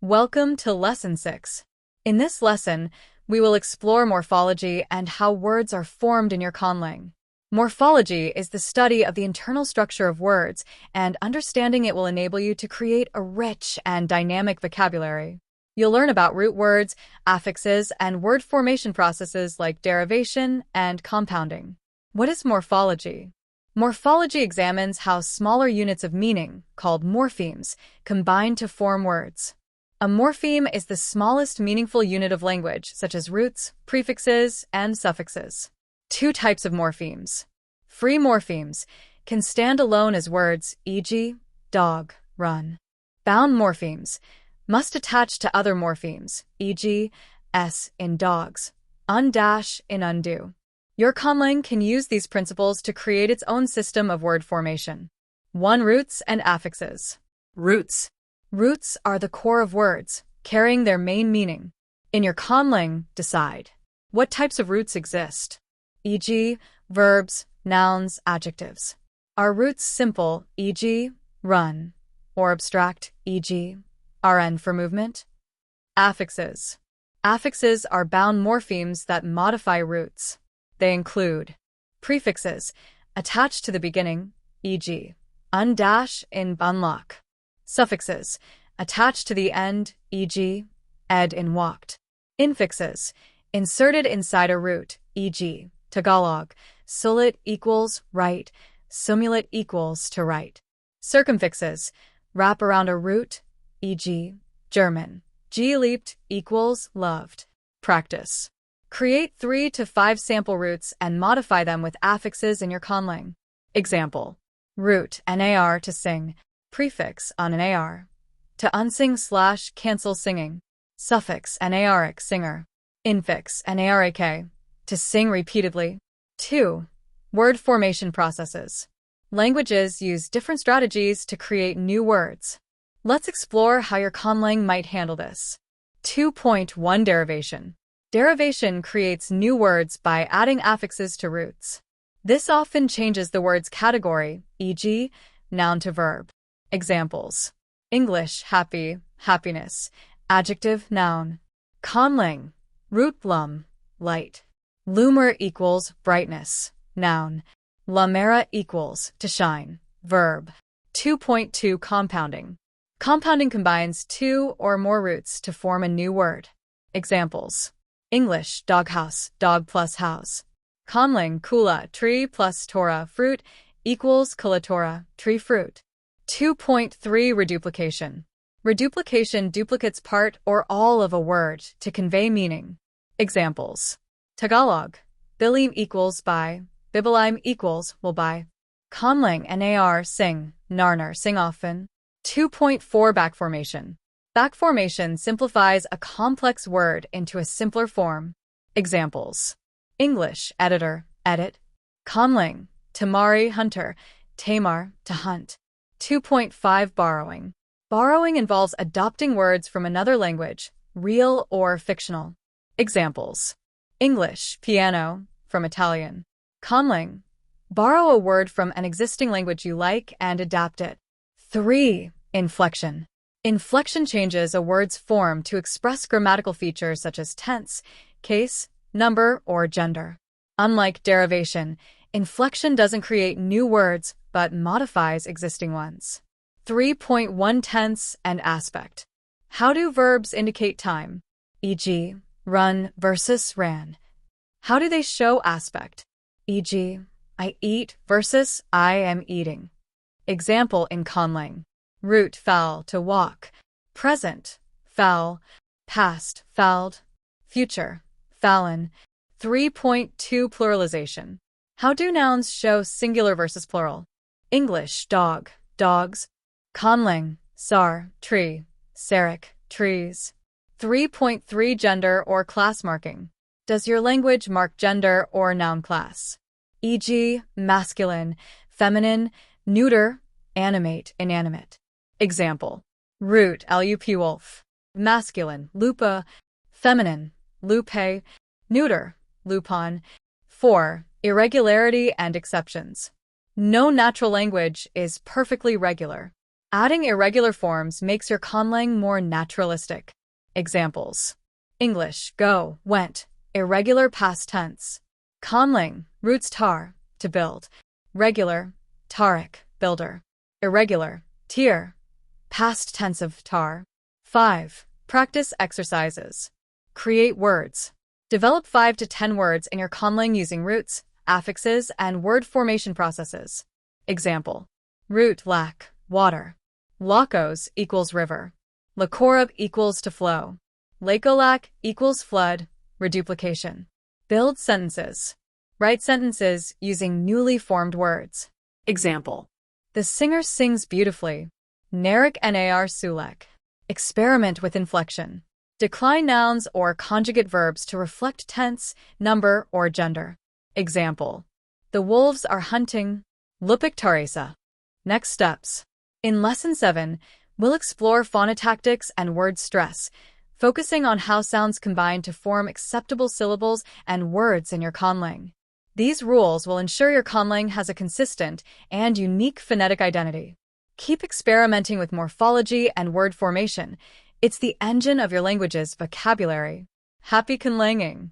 Welcome to Lesson 6. In this lesson, we will explore morphology and how words are formed in your Conlang. Morphology is the study of the internal structure of words, and understanding it will enable you to create a rich and dynamic vocabulary. You'll learn about root words, affixes, and word formation processes like derivation and compounding. What is morphology? Morphology examines how smaller units of meaning, called morphemes, combine to form words. A morpheme is the smallest meaningful unit of language, such as roots, prefixes, and suffixes. Two types of morphemes. Free morphemes can stand alone as words, e.g., dog, run. Bound morphemes must attach to other morphemes, e.g., s in dogs, undash in undo. Your Conlang can use these principles to create its own system of word formation. 1. Roots and affixes. Roots. Roots are the core of words, carrying their main meaning. In your Conlang, decide what types of roots exist, e.g., verbs, nouns, adjectives. Are roots simple, e.g., run, or abstract, e.g., rn for movement? Affixes. Affixes are bound morphemes that modify roots. They include prefixes attached to the beginning, e.g., undash in unlock. Suffixes attached to the end, e.g., ed in walked. Infixes inserted inside a root, e.g., Tagalog, sulit equals right, sumulit equals to right. Circumfixes wrap around a root, e.g., German, geliebt equals loved. Practice. Create 3 to 5 sample roots and modify them with affixes in your Conlang. Example. Root, nar to sing. Prefix, on an ar. To unsing / cancel singing. Suffix, naric, singer. Infix, narak. To sing repeatedly. 2. Word formation processes. Languages use different strategies to create new words. Let's explore how your Conlang might handle this. 2.1 Derivation. Derivation creates new words by adding affixes to roots. This often changes the word's category, e.g., noun to verb. Examples. English, happy, happiness. Adjective, noun. Conlang, root blum, light. Loomer equals brightness, noun. Lumera equals to shine, verb. 2.2 Compounding. Compounding combines 2 or more roots to form a new word. Examples. English, doghouse, dog plus house. Conlang, kula, tree plus Torah, fruit, equals kulatora, tree fruit. 2.3 Reduplication. Reduplication duplicates part or all of a word to convey meaning. Examples. Tagalog, bilim equals by, bibilim equals will by. Conlang, nar, sing, narnar, sing often. 2.4 Backformation. Backformation simplifies a complex word into a simpler form. Examples. English, editor, edit. Conlang, tamari, hunter, tamar, to hunt. 2.5 Borrowing. Borrowing involves adopting words from another language, real or fictional. Examples. English, piano, from Italian. Conlang, borrow a word from an existing language you like and adapt it. 3. Inflection. Inflection changes a word's form to express grammatical features such as tense, case, number, or gender. Unlike derivation, inflection doesn't create new words, but modifies existing ones. 3.1 Tense and aspect. How do verbs indicate time? E.g., run versus ran. How do they show aspect? E.g., I eat versus I am eating. Example in Conlang. Root, foul, to walk. Present, foul. Past, fouled. Future, fallon. 3.2 Pluralization. How do nouns show singular versus plural? English, dog, dogs. Conlang, sar, tree, seric, trees. 3.3 Gender or class marking. Does your language mark gender or noun class? E.g., masculine, feminine, neuter, animate, inanimate. Example. Root, lup, wolf. Masculine, lupa. Feminine, lupe. Neuter, lupon. 4. Irregularity and exceptions. No natural language is perfectly regular. Adding irregular forms makes your conlang more naturalistic. Examples: English, go, went, irregular past tense. Conlang, roots tar, to build. Regular, tarik, builder. Irregular, tir, past tense of tar. 5. Practice exercises. Create words. Develop 5 to 10 words in your conlang using roots, affixes, and word formation processes. Example: root lac, water. Lakos equals river. Lakorab equals to flow. Lakolac equals flood, reduplication. Build sentences. Write sentences using newly formed words. Example: the singer sings beautifully. Narik nar sulek. Experiment with inflection. Decline nouns or conjugate verbs to reflect tense, number, or gender. Example: the wolves are hunting. Lupik taresa. Next steps. In Lesson 7, we'll explore phonotactics and word stress, focusing on how sounds combine to form acceptable syllables and words in your conlang. These rules will ensure your conlang has a consistent and unique phonetic identity. Keep experimenting with morphology and word formation. It's the engine of your language's vocabulary. Happy conlanging!